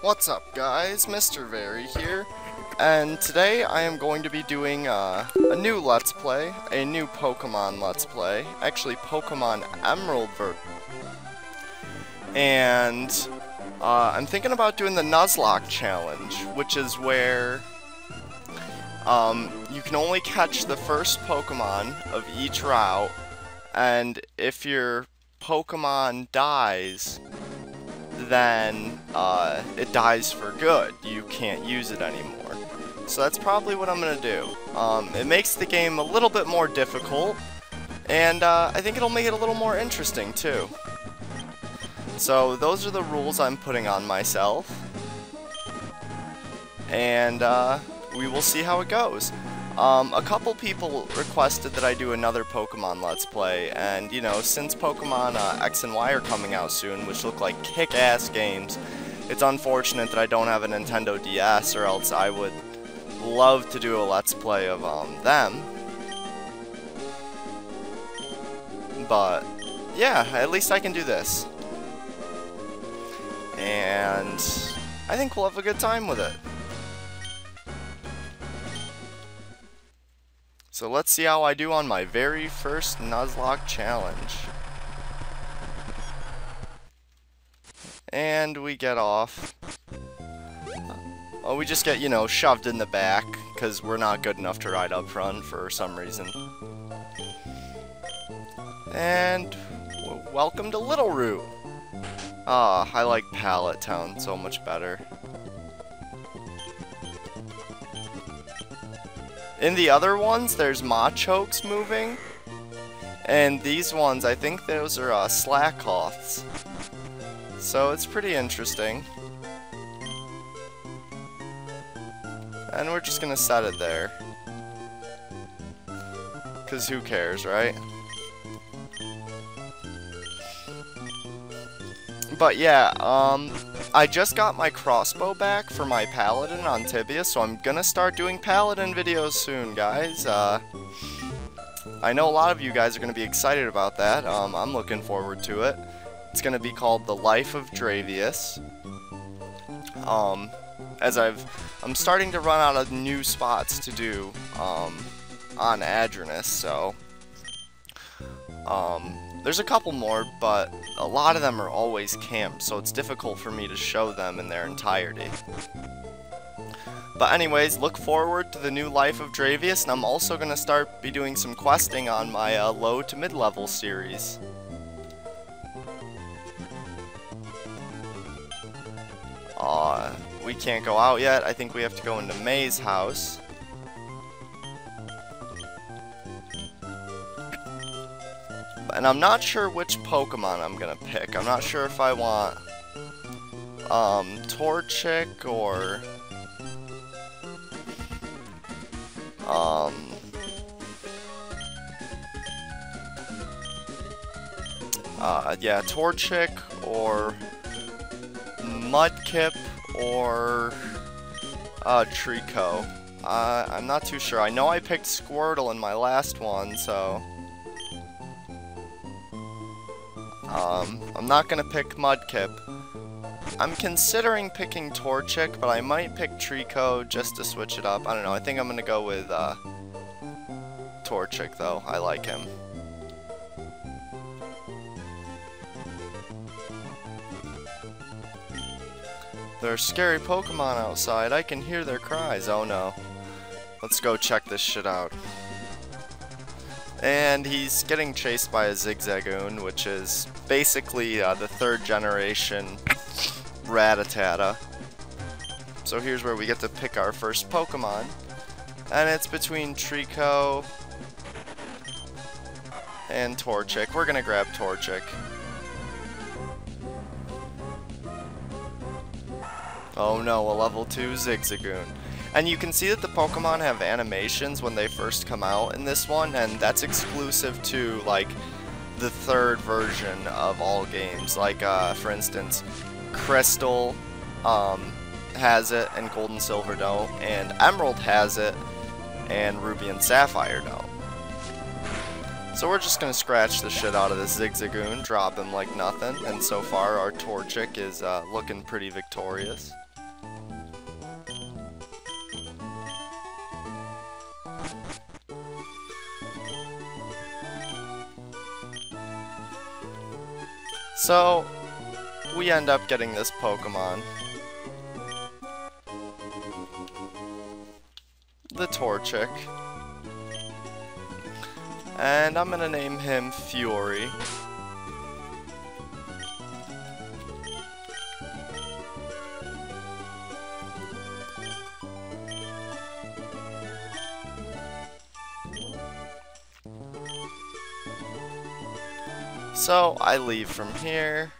What's up guys, MrVerry here, and today I am going to be doing a new Let's Play, a new Pokemon Let's Play, actually Pokemon Emerald and I'm thinking about doing the Nuzlocke challenge, which is where you can only catch the first Pokemon of each route, and if your Pokemon dies, then it dies for good. You can't use it anymore. So that's probably what I'm gonna do. It makes the game a little bit more difficult, and I think it'll make it a little more interesting too. So those are the rules I'm putting on myself, and we will see how it goes. A couple people requested that I do another Pokemon Let's Play, and you know, since Pokemon X and Y are coming out soon, which look like kick-ass games, it's unfortunate that I don't have a Nintendo DS, or else I would love to do a Let's Play of them. But yeah, at least I can do this. And I think we'll have a good time with it. So let's see how I do on my very first Nuzlocke challenge. And we get off. Oh, we just get, you know, shoved in the back, because we're not good enough to ride up front for some reason. And welcome to Little Root. Ah, I like Pallet Town so much better. In the other ones, there's Machokes moving, and these ones, I think those are Slackoths. So it's pretty interesting. And we're just gonna set it there. 'Cause who cares, right? But yeah, I just got my crossbow back for my Paladin on Tibia, so I'm gonna start doing Paladin videos soon, guys. I know a lot of you guys are gonna be excited about that. I'm looking forward to it. It's gonna be called The Life of Dravius. As I'm starting to run out of new spots to do on Adranus, so there's a couple more, but a lot of them are always camped, so it's difficult for me to show them in their entirety. But anyways, look forward to the new Life of Dravius, and I'm also going to start be doing some questing on my low to mid-level series. We can't go out yet. I think we have to go into May's house. And I'm not sure which Pokemon I'm gonna pick. I'm not sure if I want Torchic or yeah, Torchic or Mudkip or Trico. I'm not too sure. I know I picked Squirtle in my last one, so I'm not gonna pick Mudkip. I'm considering picking Torchic, but I might pick Trico just to switch it up. I don't know, I think I'm gonna go with Torchic though. I like him. There are scary Pokemon outside. I can hear their cries. Oh no. Let's go check this shit out. And he's getting chased by a Zigzagoon, which is basically the third generation Rattata. So here's where we get to pick our first Pokemon. And it's between Trico and Torchic. We're gonna grab Torchic. Oh no, a level 2 Zigzagoon. And you can see that the Pokemon have animations when they first come out in this one, and that's exclusive to, like, the third version of all games. Like, for instance, Crystal has it, and Gold and Silver don't, and Emerald has it, and Ruby and Sapphire don't. So we're just gonna scratch the shit out of this Zigzagoon, drop him like nothing, and so far our Torchic is looking pretty victorious. So, we end up getting this Pokemon. The Torchic. And I'm gonna name him Fury. So, I leave from here.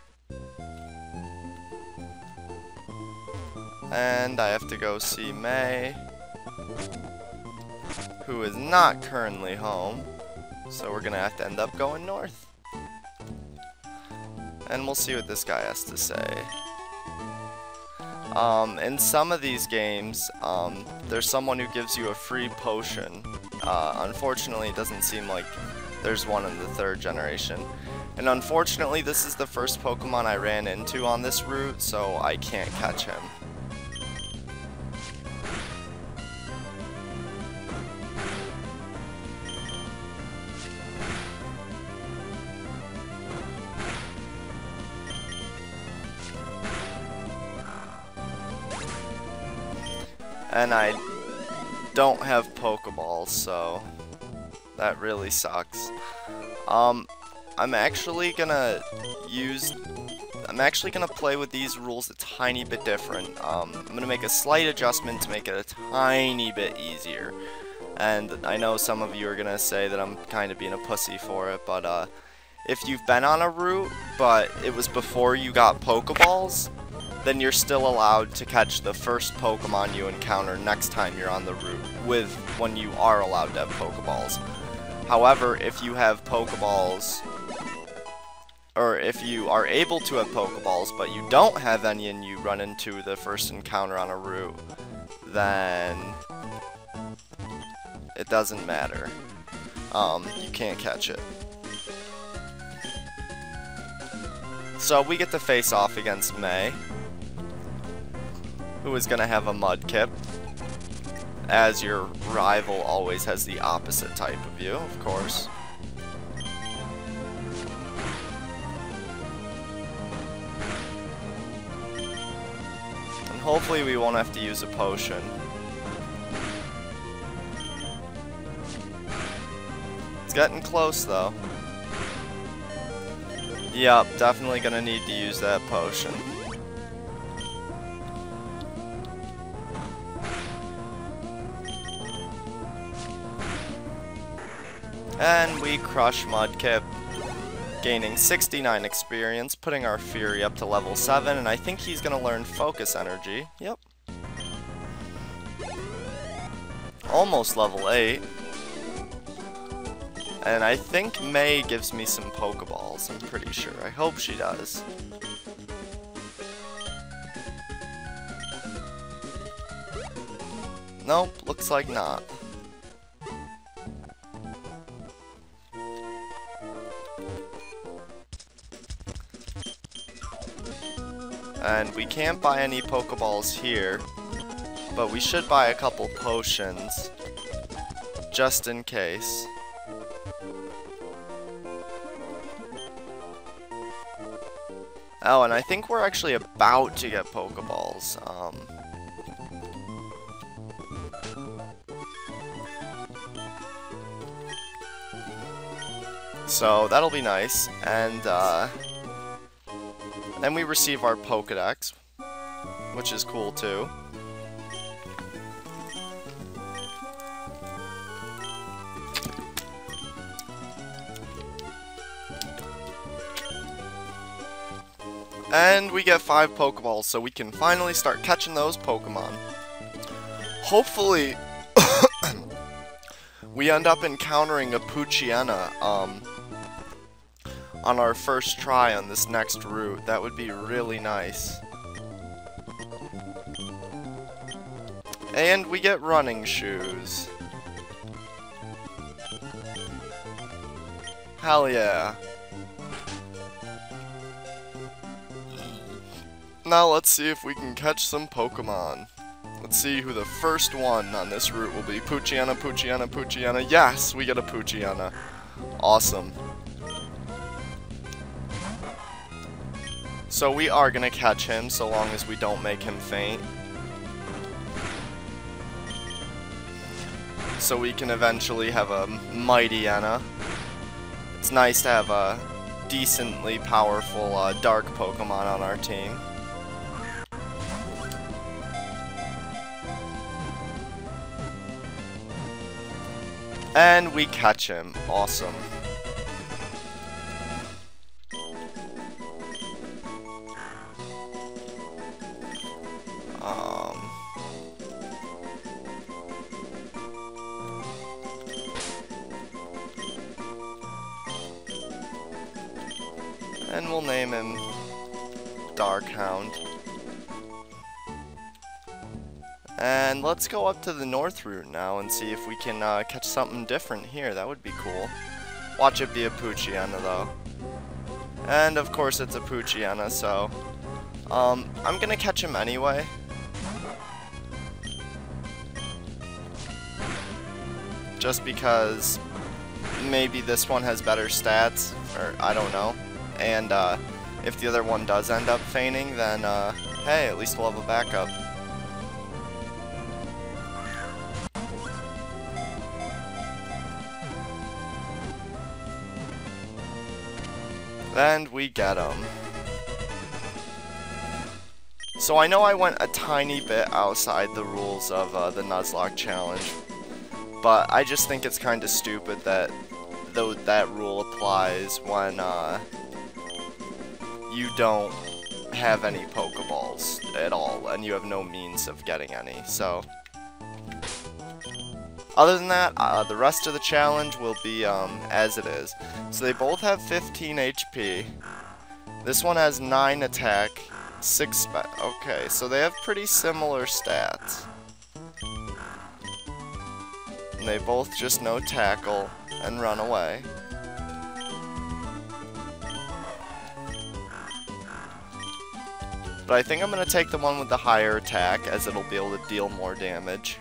And I have to go see May, who is not currently home. So we're gonna have to end up going north. And we'll see what this guy has to say. In some of these games, there's someone who gives you a free potion. Unfortunately, it doesn't seem like there's one in the 3rd generation. And unfortunately, this is the first Pokemon I ran into on this route, so I can't catch him. And I don't have Pokeballs, so that really sucks. I'm actually gonna play with these rules a tiny bit different. I'm gonna make a slight adjustment to make it a tiny bit easier. And I know some of you are gonna say that I'm kind of being a pussy for it, but if you've been on a route, but it was before you got Pokeballs, then you're still allowed to catch the first Pokemon you encounter next time you're on the route, when you are allowed to have Pokeballs. However, if you have Pokeballs, or if you are able to have Pokeballs, but you don't have any and you run into the first encounter on a route, then it doesn't matter. You can't catch it. So we get to face off against May, who is going to have a Mudkip, as your rival always has the opposite type of you, of course. And hopefully we won't have to use a potion. It's getting close though. Yup, definitely gonna need to use that potion. And we crush Mudkip, gaining 69 experience, putting our Fury up to level 7, and I think he's gonna learn Focus Energy. Yep. Almost level 8. And I think May gives me some Pokeballs, I'm pretty sure. I hope she does. Nope, looks like not. And we can't buy any Pokeballs here, but we should buy a couple potions, just in case. Oh, and I think we're actually about to get Pokeballs. So that'll be nice, and then we receive our Pokedex, which is cool too. And we get 5 Pokeballs, so we can finally start catching those Pokemon. Hopefully, we end up encountering a Poochyena, on our first try on this next route. That would be really nice. And we get running shoes. Hell yeah. Now let's see if we can catch some Pokemon. Let's see who the first one on this route will be. Poochyena, Poochyena, Poochyena. Yes, we get a Poochyena. Awesome. So we are gonna catch him so long as we don't make him faint. So we can eventually have a mighty Enna. It's nice to have a decently powerful dark Pokemon on our team. And we catch him. Awesome. And we'll name him Darkhound. And let's go up to the north route now and see if we can catch something different here. That would be cool. Watch it be a Poochyena though. And of course it's a Poochyena, so I'm gonna catch him anyway. Just because maybe this one has better stats, or I don't know. And if the other one does end up fainting, then hey, at least we'll have a backup. And we get him. So I know I went a tiny bit outside the rules of the Nuzlocke challenge, but I just think it's kind of stupid that that rule applies when you don't have any Pokeballs at all, and you have no means of getting any, so. Other than that, the rest of the challenge will be as it is. So they both have 15 HP. This one has 9 attack, 6 spec. Okay, so they have pretty similar stats. And they both just know tackle and run away. But I think I'm going to take the one with the higher attack, as it'll be able to deal more damage.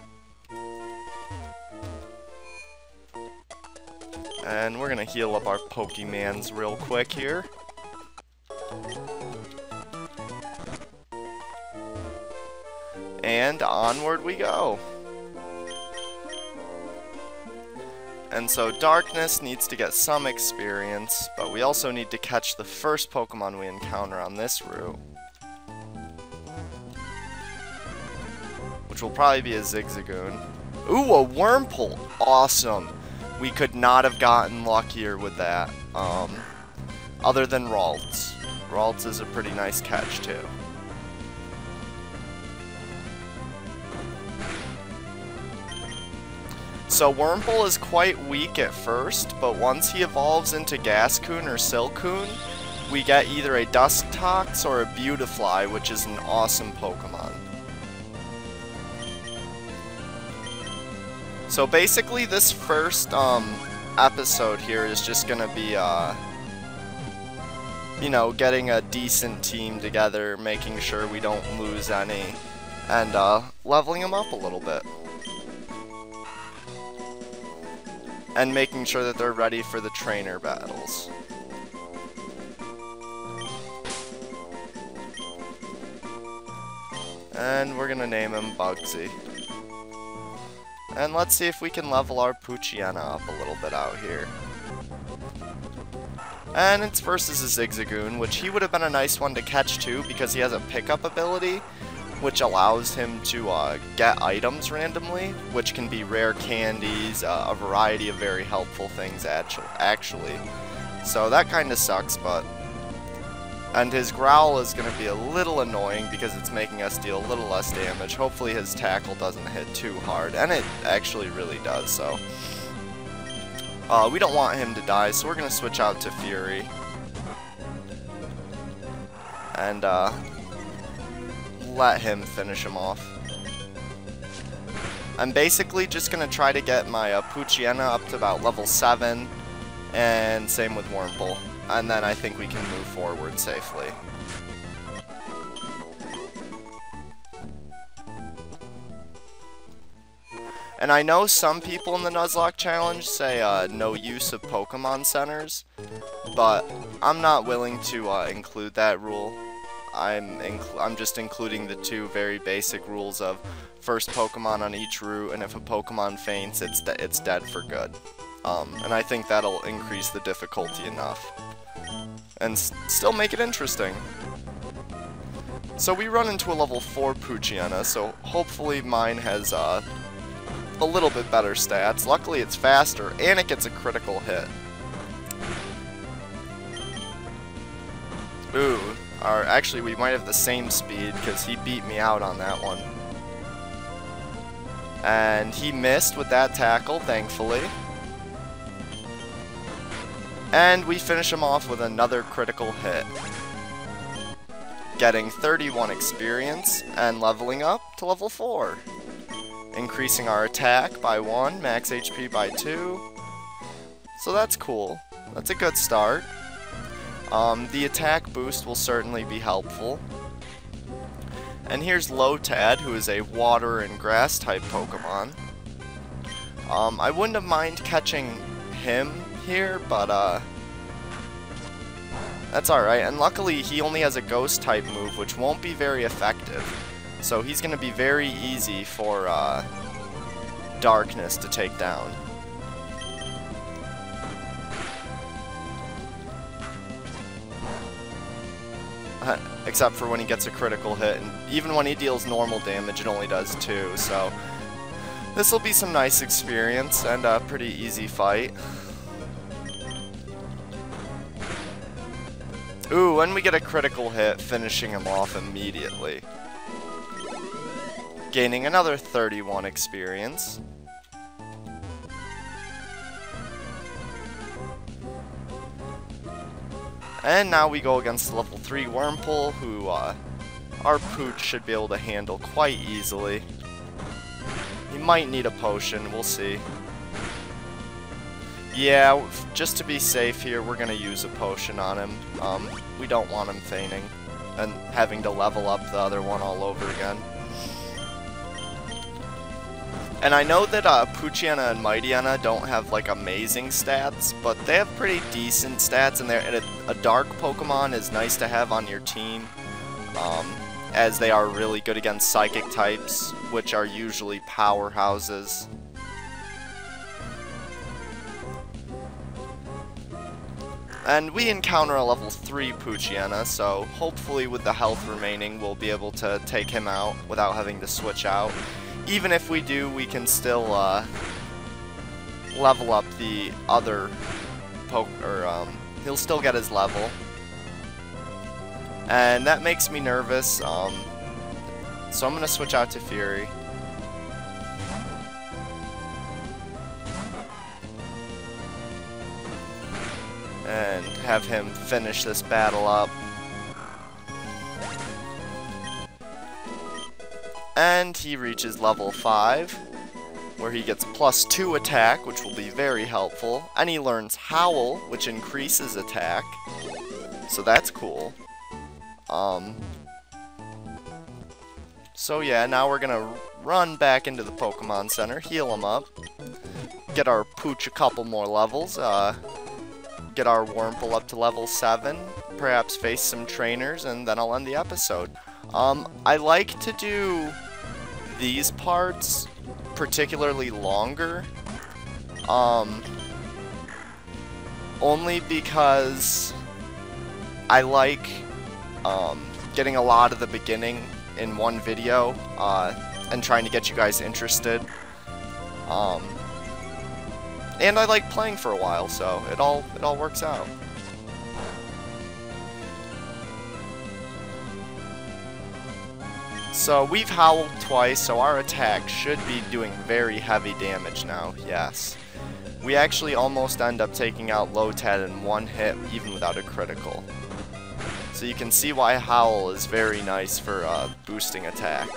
And we're going to heal up our Pokemans real quick here. And onward we go. And so Darkness needs to get some experience, but we also need to catch the first Pokemon we encounter on this route. Which will probably be a Zigzagoon. Ooh, a Wurmple! Awesome! We could not have gotten luckier with that, other than Ralts. Ralts is a pretty nice catch, too. So Wurmple is quite weak at first, but once he evolves into Gascoon or Silcoon, we get either a Dusktox or a Beautifly, which is an awesome Pokemon. So basically this first episode here is just gonna be you know, getting a decent team together, making sure we don't lose any, and leveling them up a little bit. And making sure that they're ready for the trainer battles. And we're gonna name him Bugsy. And let's see if we can level our Poochyena up a little bit out here. And it's versus a Zigzagoon, which he would have been a nice one to catch too, because he has a pickup ability, which allows him to get items randomly, which can be rare candies, a variety of very helpful things actually. So that kind of sucks, but... And his growl is going to be a little annoying because it's making us deal a little less damage. Hopefully his tackle doesn't hit too hard, and it actually really does, so... we don't want him to die, so we're going to switch out to Fury. And, let him finish him off. I'm basically just going to try to get my Poochyena up to about level 7, and same with Wurmple. And then I think we can move forward safely. And I know some people in the Nuzlocke challenge say no use of Pokemon centers, but I'm not willing to include that rule. I'm just including the two very basic rules of first Pokemon on each route, and if a Pokemon faints, it's dead for good. And I think that'll increase the difficulty enough. And still make it interesting. So we run into a level 4 Poochyena, so hopefully mine has a little bit better stats. Luckily it's faster, and it gets a critical hit. Ooh, actually we might have the same speed, because he beat me out on that one. And he missed with that tackle, thankfully. And we finish him off with another critical hit. Getting 31 experience and leveling up to level 4. Increasing our attack by 1, max HP by 2. So that's cool. That's a good start. The attack boost will certainly be helpful. And here's Lotad, who is a water and grass type Pokemon. I wouldn't have mind catching him here, but that's alright. And luckily he only has a ghost type move, which won't be very effective. So he's going to be very easy for Darkness to take down. Except for when he gets a critical hit, and even when he deals normal damage it only does 2, so this will be some nice experience and a pretty easy fight. Ooh, and we get a critical hit, finishing him off immediately. Gaining another 31 experience. And now we go against level 3 Wurmple, who our Pooch should be able to handle quite easily. He might need a potion, we'll see. Yeah, just to be safe here, we're going to use a potion on him. We don't want him fainting and having to level up the other one all over again. And I know that Poochyena and Mightyena don't have like amazing stats, but they have pretty decent stats, and a dark Pokemon is nice to have on your team, as they are really good against psychic types, which are usually powerhouses. And we encounter a level 3 Poochyena, so hopefully with the health remaining we'll be able to take him out without having to switch out. Even if we do, we can still level up the other he'll still get his level. And that makes me nervous, so I'm going to switch out to Fury. And have him finish this battle up. And he reaches level 5, where he gets +2 attack, which will be very helpful. And he learns Howl, which increases attack. So that's cool. So yeah, now we're gonna run back into the Pokemon Center, heal him up, get our Pooch a couple more levels, get our Wurmple up to level 7, perhaps face some trainers, and then I'll end the episode. I like to do these parts particularly longer, only because I like getting a lot of the beginning in one video, and trying to get you guys interested. And I like playing for a while, so it all works out. So we've howled twice, so our attack should be doing very heavy damage now, yes. We actually almost end up taking out Lotad in one hit, even without a critical. So you can see why Howl is very nice for boosting attack.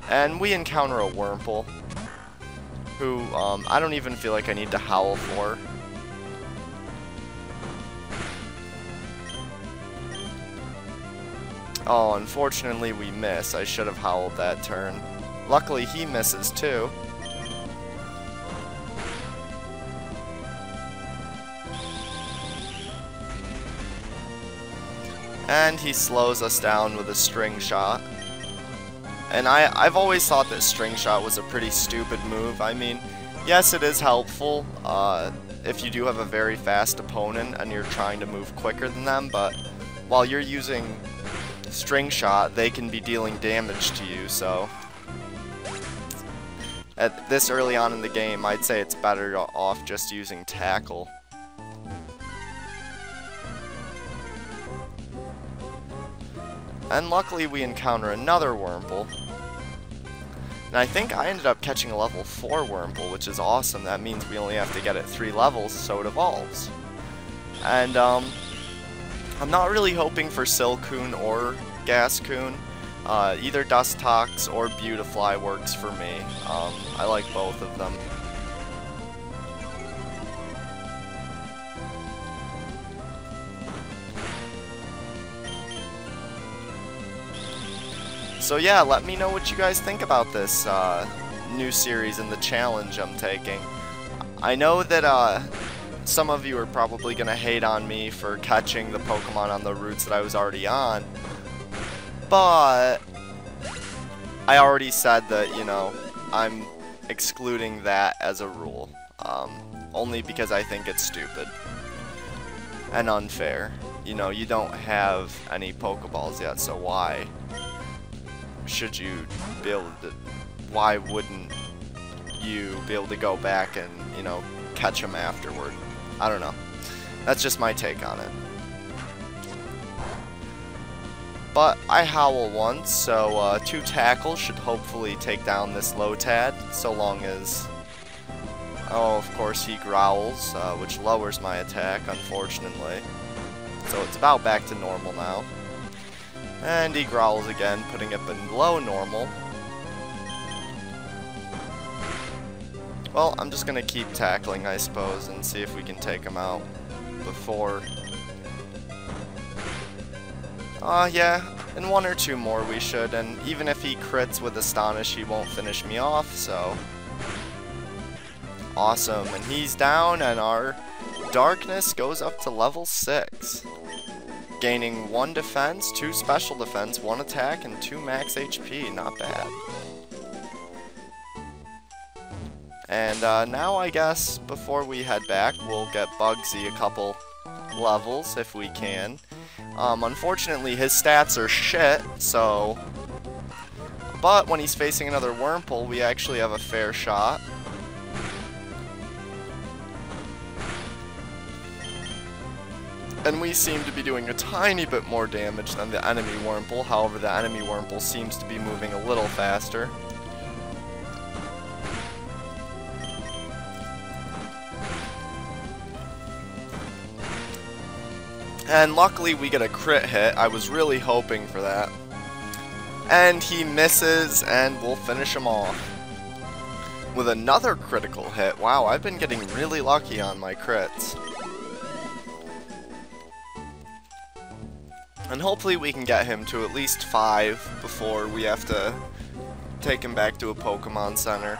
And we encounter a Wurmple, who I don't even feel like I need to howl for. Oh, unfortunately we miss. I should have howled that turn. Luckily he misses too. And he slows us down with a string shot. And I've always thought that string shot was a pretty stupid move. I mean, yes, it is helpful if you do have a very fast opponent and you're trying to move quicker than them, but while you're using string shot, they can be dealing damage to you, so at this early on in the game, I'd say it's better off just using tackle. And luckily we encounter another Wurmple. And I think I ended up catching a level 4 Wurmple, which is awesome. That means we only have to get it 3 levels, so it evolves. And I'm not really hoping for Silcoon or Gascoon. Either Dustox or Beautifly works for me. I like both of them. So yeah, let me know what you guys think about this new series and the challenge I'm taking. I know that some of you are probably going to hate on me for catching the Pokemon on the routes that I was already on, but I already said that, you know, I'm excluding that as a rule, only because I think it's stupid and unfair. You know, you don't have any Pokeballs yet, so why should you be able to, why wouldn't you be able to go back and, you know, catch them afterward? I don't know. That's just my take on it. But I howl once, so 2 tackles should hopefully take down this Lotad, so long as, oh, of course he growls, which lowers my attack, unfortunately. So it's about back to normal now. And he growls again, putting it below normal. Well, I'm just gonna keep tackling, I suppose, and see if we can take him out before... yeah, in 1 or 2 more we should, and even if he crits with Astonish, he won't finish me off, so... Awesome, and he's down, and our Darkness goes up to level 6. Gaining 1 defense, 2 special defense, 1 attack, and 2 max HP. Not bad. And now I guess before we head back, we'll get Bugsy a couple levels if we can. Unfortunately, his stats are shit, so... But when he's facing another Wurmple, we actually have a fair shot. And we seem to be doing a tiny bit more damage than the enemy Wurmple. However, the enemy Wurmple seems to be moving a little faster. And luckily we get a crit hit. I was really hoping for that. And he misses, and we'll finish him off with another critical hit. Wow, I've been getting really lucky on my crits. And hopefully we can get him to at least 5 before we have to take him back to a Pokemon Center.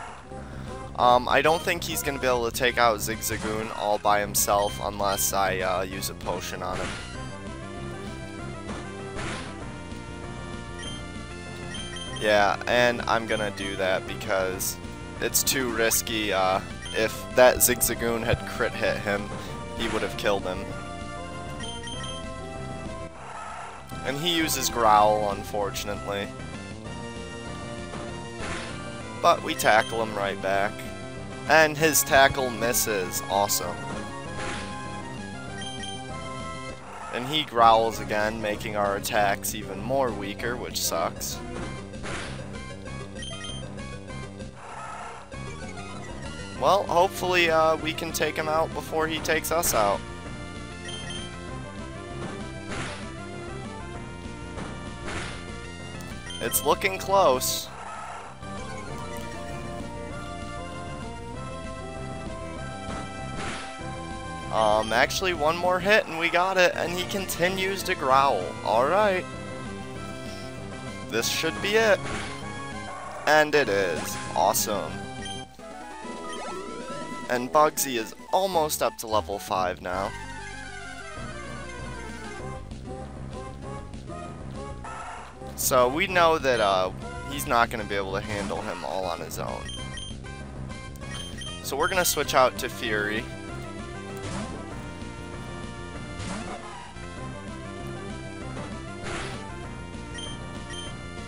I don't think he's going to be able to take out Zigzagoon all by himself unless I use a potion on him. Yeah, and I'm going to do that because it's too risky. If that Zigzagoon had crit hit him, he would have killed him. And he uses Growl, unfortunately. But we tackle him right back. And his tackle misses. Awesome. And he growls again, making our attacks even more weaker, which sucks. Well, hopefully we can take him out before he takes us out. It's looking close. Actually, 1 more hit and we got it, and he continues to growl. Alright. This should be it. And it is. Awesome. And Bugsy is almost up to level 5 now. So we know that he's not going to be able to handle him all on his own. So we're going to switch out to Fury.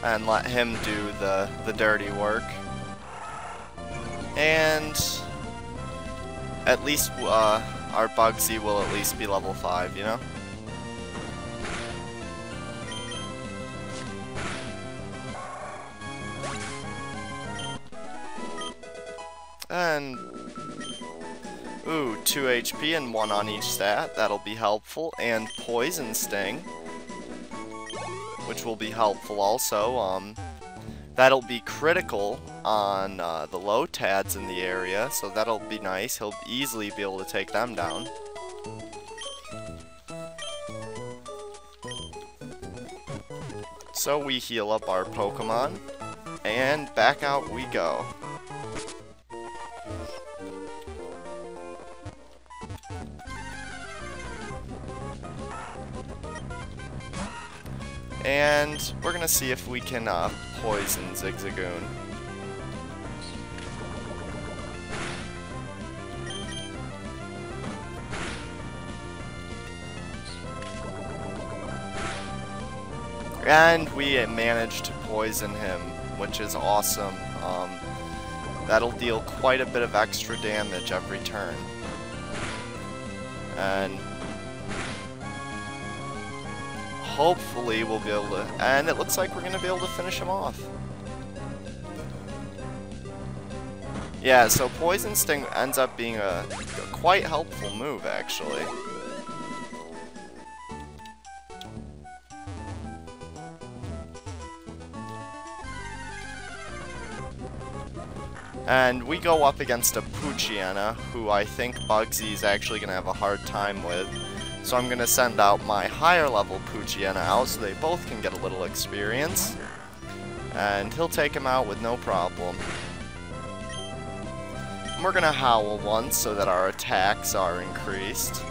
And let him do the dirty work. And at least our Bugsy will at least be level 5, you know? And, ooh, 2 HP and 1 on each stat. That'll be helpful. And Poison Sting, which will be helpful also. That'll be critical on the Lotads in the area, so that'll be nice. He'll easily be able to take them down. So we heal up our Pokemon, and back out we go. And we're gonna see if we can poison Zigzagoon. And we managed to poison him, which is awesome. That'll deal quite a bit of extra damage every turn. And hopefully we'll be able to, and it looks like we're going to be able to finish him off. Yeah, so Poison Sting ends up being a quite helpful move, actually. And we go up against a Poochyena, who I think Bugsy's actually going to have a hard time with. So I'm going to send out my higher level Poochyena out so they both can get a little experience. And he'll take him out with no problem. And we're going to howl once so that our attacks are increased.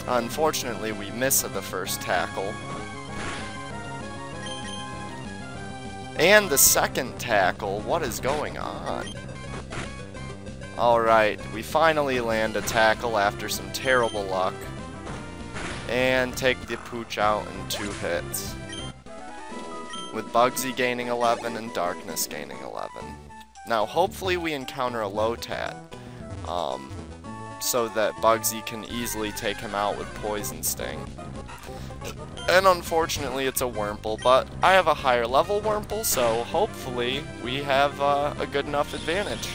Unfortunately, we miss at the first tackle. And the second tackle, what is going on? Alright, we finally land a tackle after some terrible luck. And take the Pooch out in 2 hits. With Bugsy gaining 11 and Darkness gaining 11. Now, hopefully we encounter a Lotad. So that Bugsy can easily take him out with Poison Sting. And unfortunately it's a Wurmple, but I have a higher level Wurmple, so hopefully we have a good enough advantage.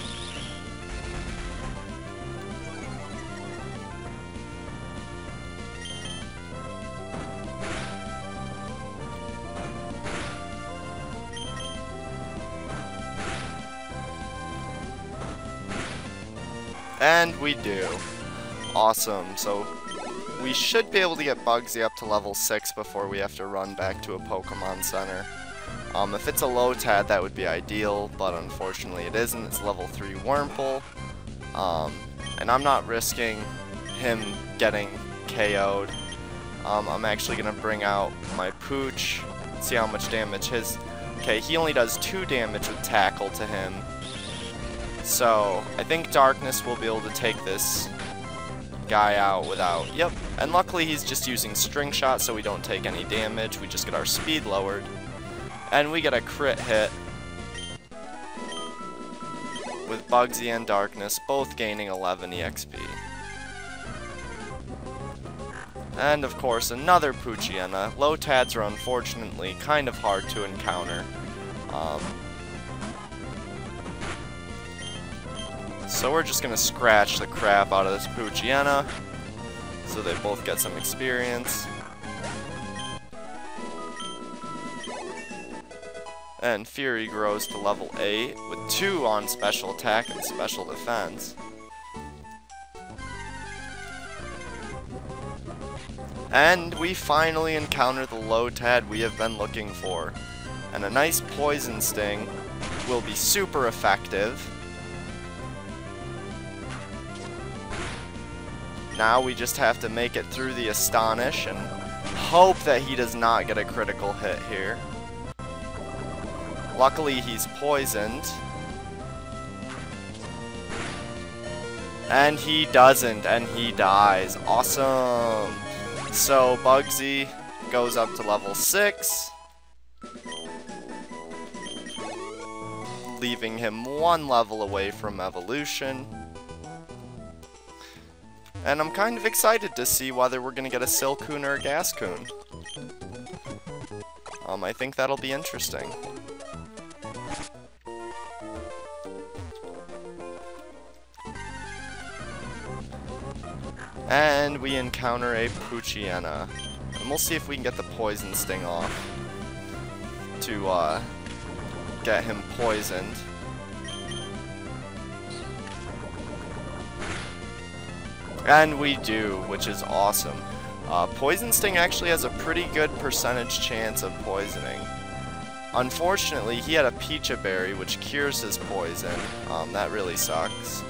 And we do. Awesome. So we should be able to get Bugsy up to level 6 before we have to run back to a Pokemon Center. If it's a Lotad, that would be ideal, but unfortunately it isn't. It's level 3 Wurmple. And I'm not risking him getting KO'd. I'm actually going to bring out my Pooch, see how much damage his... Okay, he only does 2 damage with Tackle to him. So, I think Darkness will be able to take this guy out without... Yep, and luckily he's just using String Shot so we don't take any damage. We just get our speed lowered. And we get a crit hit with Bugsy and Darkness both gaining 11 EXP. And of course another Poochyena. Lotads are unfortunately kind of hard to encounter. So we're just going to scratch the crap out of this Poochyena so they both get some experience. And Fury grows to level 8 with 2 on special attack and special defense. And we finally encounter the Lotad we have been looking for. And a nice Poison Sting will be super effective. now we just have to make it through the Astonish and hope that he does not get a critical hit here. Luckily, he's poisoned. And he doesn't, and he dies. Awesome! So, Bugsy goes up to level 6. Leaving him 1 level away from evolution. And I'm kind of excited to see whether we're going to get a Silcoon or a Gascoon. I think that'll be interesting. And we encounter a Poochyena. And we'll see if we can get the Poison Sting off to get him poisoned. And we do, which is awesome. Poison Sting actually has a pretty good percentage chance of poisoning. Unfortunately, he had a Pecha Berry, which cures his poison. That really sucks.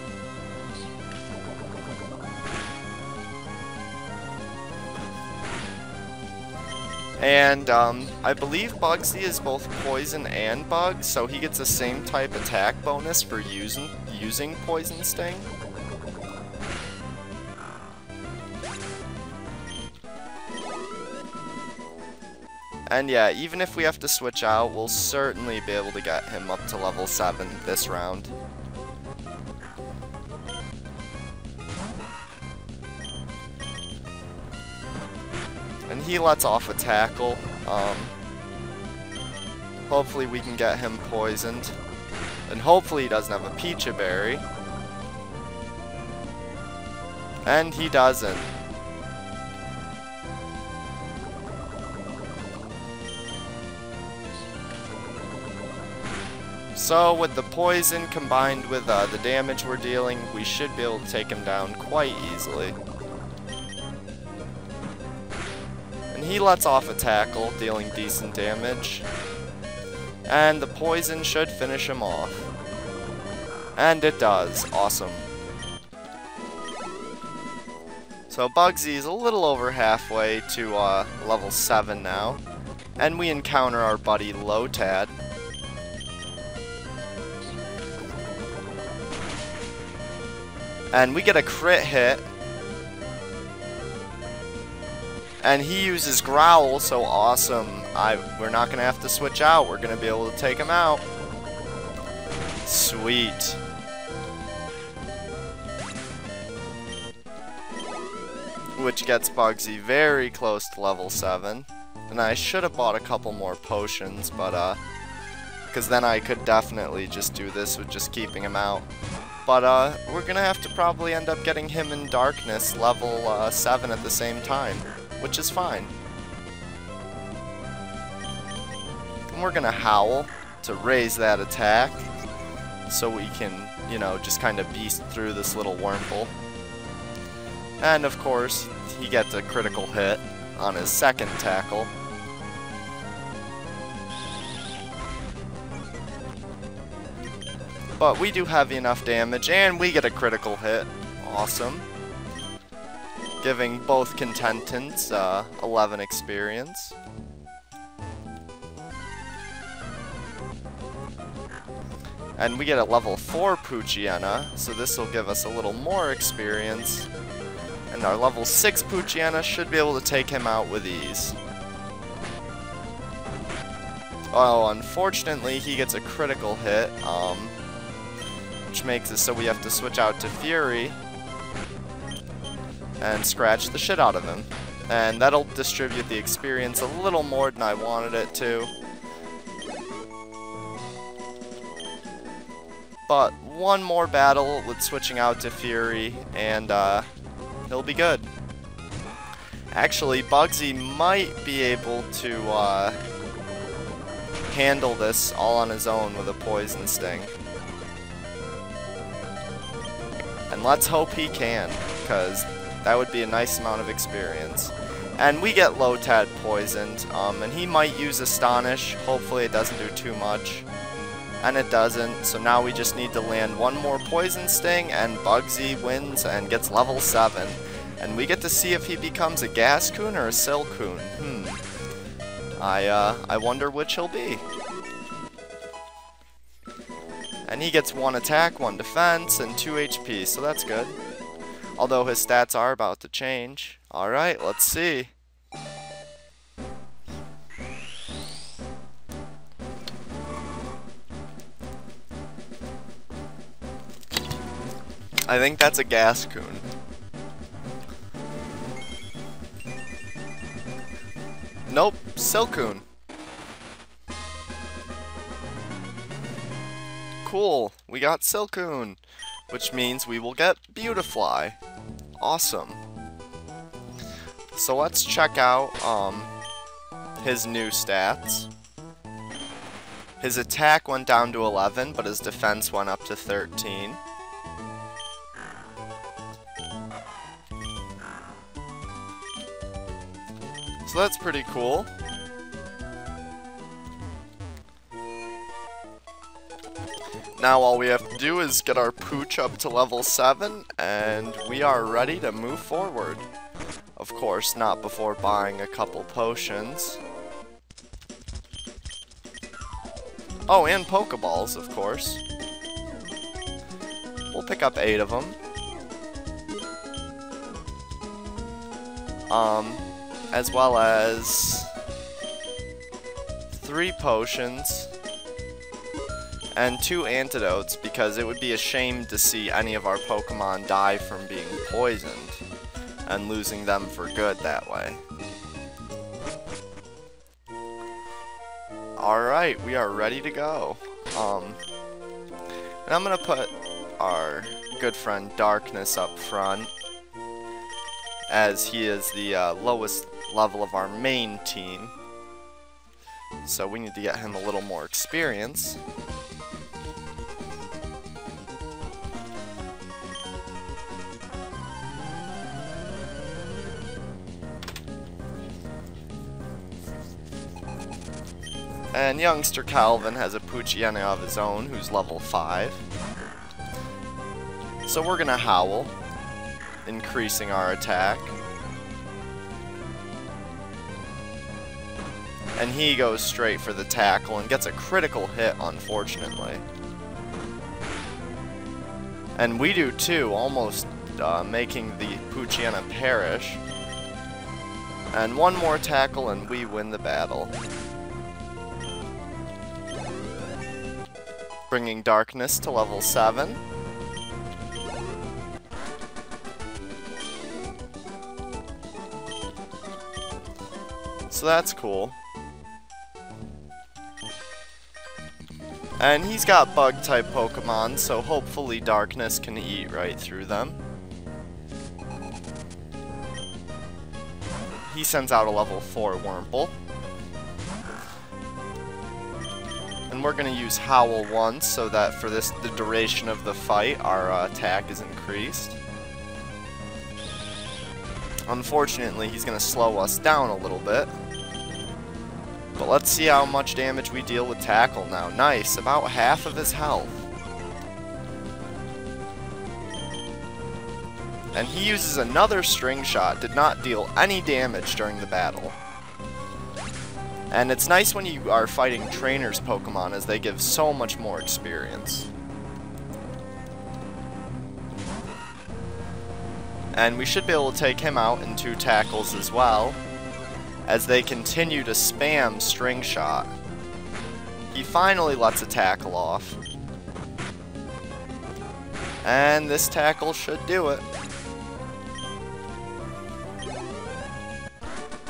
And I believe Bugsy is both poison and bug, so he gets the same type attack bonus for using Poison Sting. And yeah, even if we have to switch out, we'll certainly be able to get him up to level 7 this round. And he lets off a tackle. Hopefully we can get him poisoned. And hopefully he doesn't have a Pecha Berry. And he doesn't. So with the poison combined with the damage we're dealing, we should be able to take him down quite easily. And he lets off a tackle, dealing decent damage. And the poison should finish him off. And it does. Awesome. So Bugsy is a little over halfway to level 7 now. And we encounter our buddy Lotad. And we get a crit hit. And he uses Growl, so awesome. We're not going to have to switch out. We're going to be able to take him out. Sweet. Which gets Bugsy very close to level 7. And I should have bought a couple more potions, but because then I could definitely just do this with just keeping him out. But we're going to have to probably end up getting him in Darkness level 7 at the same time, which is fine. And we're going to Howl to raise that attack so we can, you know, just kind of beast through this little Wurmple. And of course, he gets a critical hit on his second tackle. But we do heavy enough damage, and we get a critical hit. Awesome. Giving both contendants 11 experience. And we get a level 4 Poochyena, so this will give us a little more experience. And our level 6 Poochyena should be able to take him out with ease. Oh, unfortunately, he gets a critical hit, which makes it so we have to switch out to Fury and scratch the shit out of him. And that'll distribute the experience a little more than I wanted it to. But one more battle with switching out to Fury, and he'll be good. Actually, Bugsy might be able to handle this all on his own with a Poison Sting. And let's hope he can, because that would be a nice amount of experience. And we get Lotad poisoned, and he might use Astonish. Hopefully it doesn't do too much. And it doesn't, so now we just need to land one more Poison Sting, and Bugsy wins and gets level 7. And we get to see if he becomes a Gascoon or a Silcoon. I wonder which he'll be. And he gets 1 attack, 1 defense, and 2 HP, so that's good. Although his stats are about to change. Alright, let's see. I think that's a Gascoon. Nope, Silcoon. Cool, we got Silcoon, which means we will get Beautifly. Awesome. So let's check out his new stats. His attack went down to 11, but his defense went up to 13. So that's pretty cool. Now all we have to do is get our Pooch up to level 7, and we are ready to move forward. Of course, not before buying a couple potions. Oh, and Pokeballs, of course. We'll pick up 8 of them. As well as 3 potions and 2 antidotes, because it would be a shame to see any of our Pokemon die from being poisoned and losing them for good that way. Alright, we are ready to go. And I'm gonna put our good friend Darkness up front, as he is the lowest level of our main team. So we need to get him a little more experience. And youngster Calvin has a Poochyena of his own, who's level 5. So we're gonna Howl, increasing our attack. And he goes straight for the tackle and gets a critical hit, unfortunately. And we do too, almost making the Poochyena perish. And 1 more tackle and we win the battle. Bringing Darkness to level 7. So that's cool. And he's got Bug-type Pokemon, so hopefully Darkness can eat right through them. He sends out a level 4 Wurmple. And we're going to use Howl once, so that for the duration of the fight, our attack is increased. Unfortunately, he's going to slow us down a little bit. But let's see how much damage we deal with Tackle now. Nice, about half of his health. And he uses another String Shot, did not deal any damage during the battle. And it's nice when you are fighting trainers Pokemon, as they give so much more experience. And we should be able to take him out in 2 tackles as well, as they continue to spam String Shot. He finally lets a tackle off. And this tackle should do it.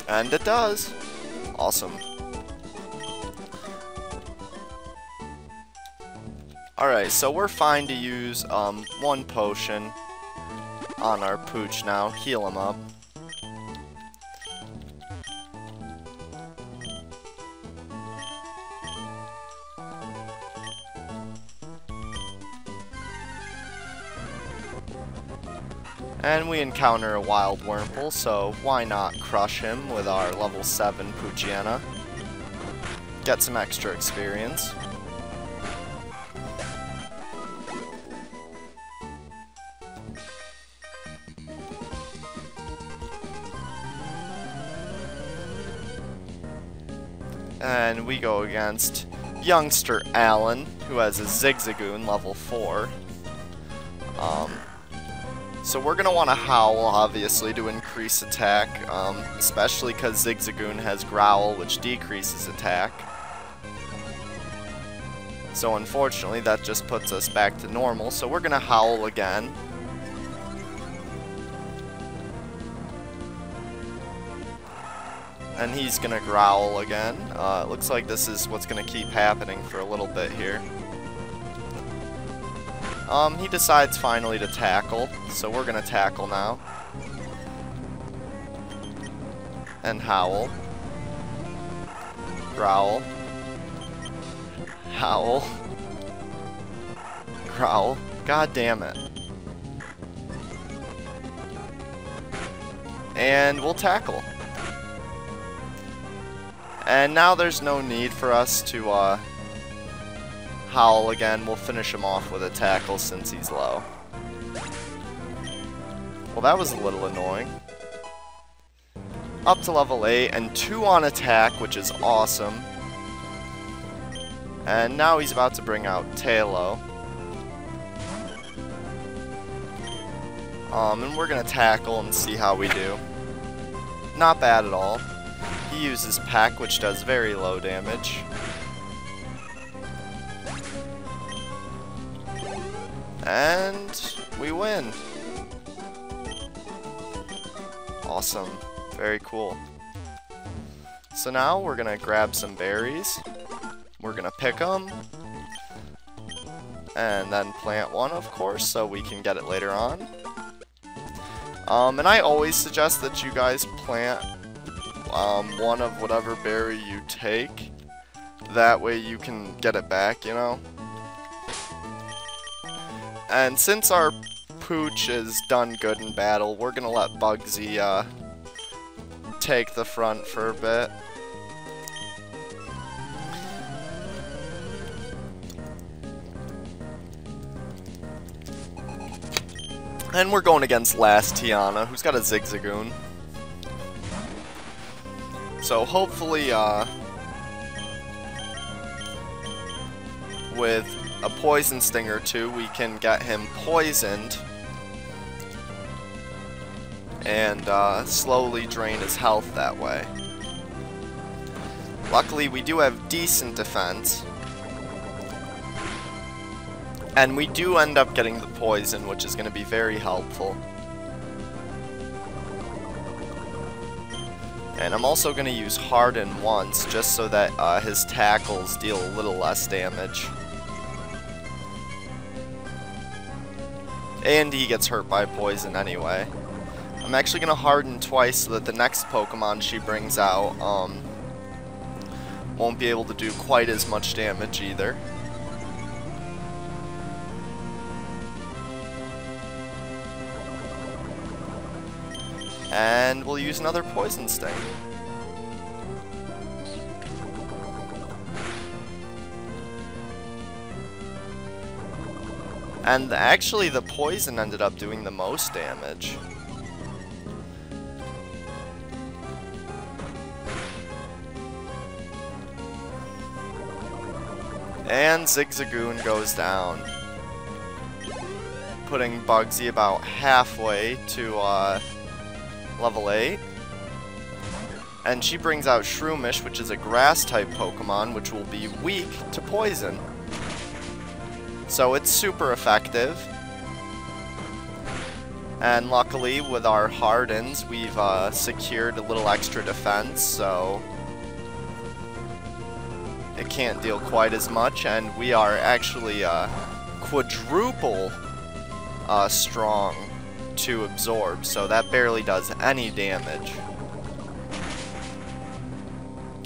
And it does. Awesome. Alright, so we're fine to use 1 potion on our Pooch now. Heal him up. And we encounter a wild Wurmple, so why not crush him with our level 7 Poochyena. Get some extra experience. And we go against youngster Alan, who has a Zigzagoon level 4. So we're going to want to Howl, obviously, to increase attack, especially because Zigzagoon has Growl, which decreases attack. So unfortunately, that just puts us back to normal, so we're going to Howl again. And he's going to Growl again. It looks like this is what's going to keep happening for a little bit here. He decides finally to tackle, so we're going to tackle now. And Howl. Growl. Howl. Growl. God damn it. And we'll tackle. And now there's no need for us to Howl again. We'll finish him off with a tackle since he's low. Well, that was a little annoying. Up to level 8 and 2 on attack, which is awesome. And now he's about to bring out Tailo. And we're gonna tackle and see how we do. Not bad at all. He uses Peck, which does very low damage. And we win. Awesome. Very cool. So now we're gonna grab some berries. We're gonna pick them. And then plant one, of course, so we can get it later on. And I always suggest that you guys plant one of whatever berry you take. That way you can get it back, you know? And since our Pooch is done good in battle, we're gonna let Bugsy take the front for a bit. And we're going against last Tiana, who's got a Zigzagoon. So hopefully, with a Poison Sting or two, we can get him poisoned and slowly drain his health that way. Luckily, we do have decent defense. And we do end up getting the poison, which is going to be very helpful. And I'm also going to use Harden once, just so that his tackles deal a little less damage. And he gets hurt by poison anyway. I'm actually going to Harden twice so that the next Pokemon she brings out won't be able to do quite as much damage either. And we'll use another Poison Sting. And actually the poison ended up doing the most damage. And Zigzagoon goes down, putting Bugsy about halfway to level 8. And she brings out Shroomish, which is a grass-type Pokemon, which will be weak to poison. So it's super effective. And luckily, with our Hardens, we've secured a little extra defense, so it can't deal quite as much, and we are actually quadruple strong to absorb, so that barely does any damage.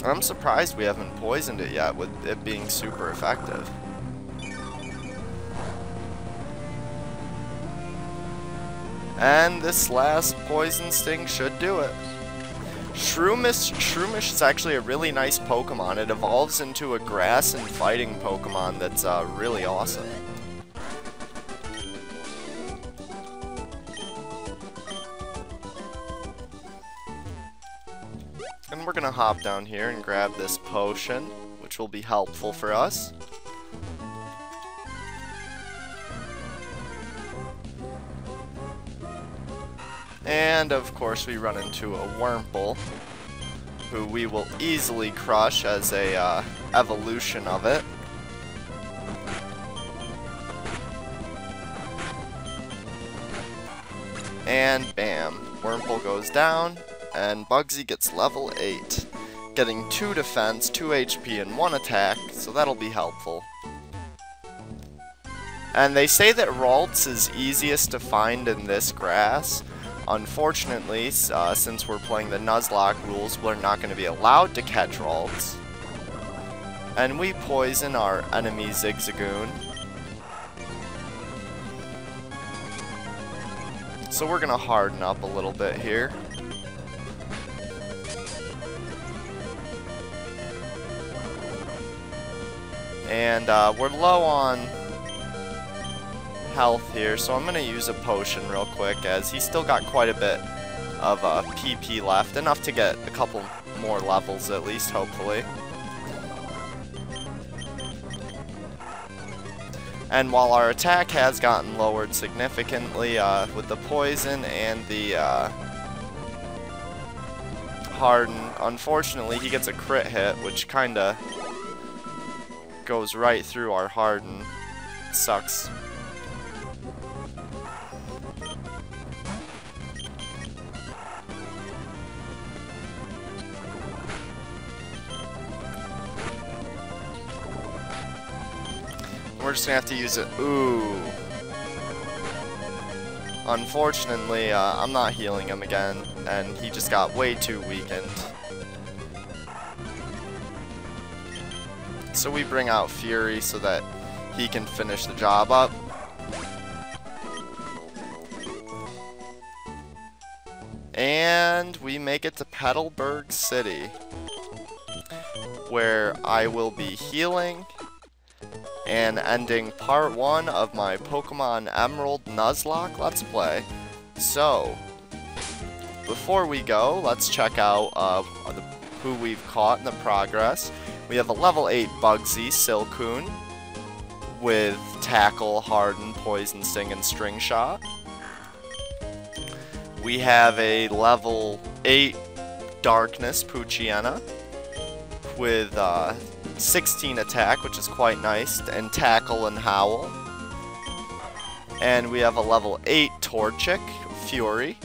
I'm surprised we haven't poisoned it yet, with it being super effective. And this last Poison Sting should do it. Shroomish is actually a really nice Pokemon. It evolves into a grass and fighting Pokemon that's really awesome. And we're gonna hop down here and grab this potion, which will be helpful for us. And of course we run into a Wurmple, who we will easily crush as a evolution of it. And bam, Wurmple goes down, and Bugsy gets level 8, getting 2 defense, 2 HP, and 1 attack, so that'll be helpful. And they say that Ralts is easiest to find in this grass. Unfortunately, since we're playing the Nuzlocke rules, we're not going to be allowed to catch Ralts. And we poison our enemy Zigzagoon. So we're going to harden up a little bit here. And we're low on health here, so I'm going to use a potion real quick, as he's still got quite a bit of PP left, enough to get a couple more levels at least, hopefully. And while our attack has gotten lowered significantly with the poison and the harden, unfortunately he gets a crit hit, which kinda goes right through our harden. It sucks. We're just gonna have to use it. Ooh. Unfortunately, I'm not healing him again, and he just got way too weakened. So we bring out Fury so that he can finish the job up. And we make it to Petalburg City, where I will be healing and ending part 1 of my Pokemon Emerald Nuzlocke Let's Play. So, before we go, let's check out who we've caught in the progress. We have a level 8 Bugsy Silcoon with Tackle, Harden, Poison Sting, and String Shot. We have a level 8 Darkness Poochyena with 16 attack, which is quite nice, and Tackle and Howl. And we have a level 8 Torchic Fury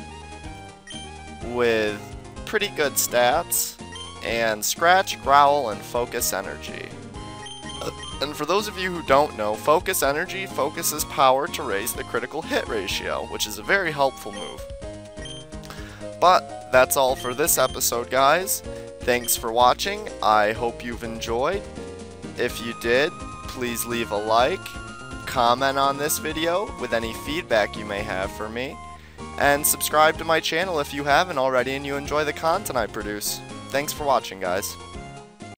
with pretty good stats, and Scratch, Growl, and Focus Energy. And for those of you who don't know, Focus Energy focuses power to raise the critical hit ratio, which is a very helpful move. But that's all for this episode, guys. Thanks for watching. I hope you've enjoyed. If you did, please leave a like, comment on this video with any feedback you may have for me, and subscribe to my channel if you haven't already and you enjoy the content I produce. Thanks for watching, guys.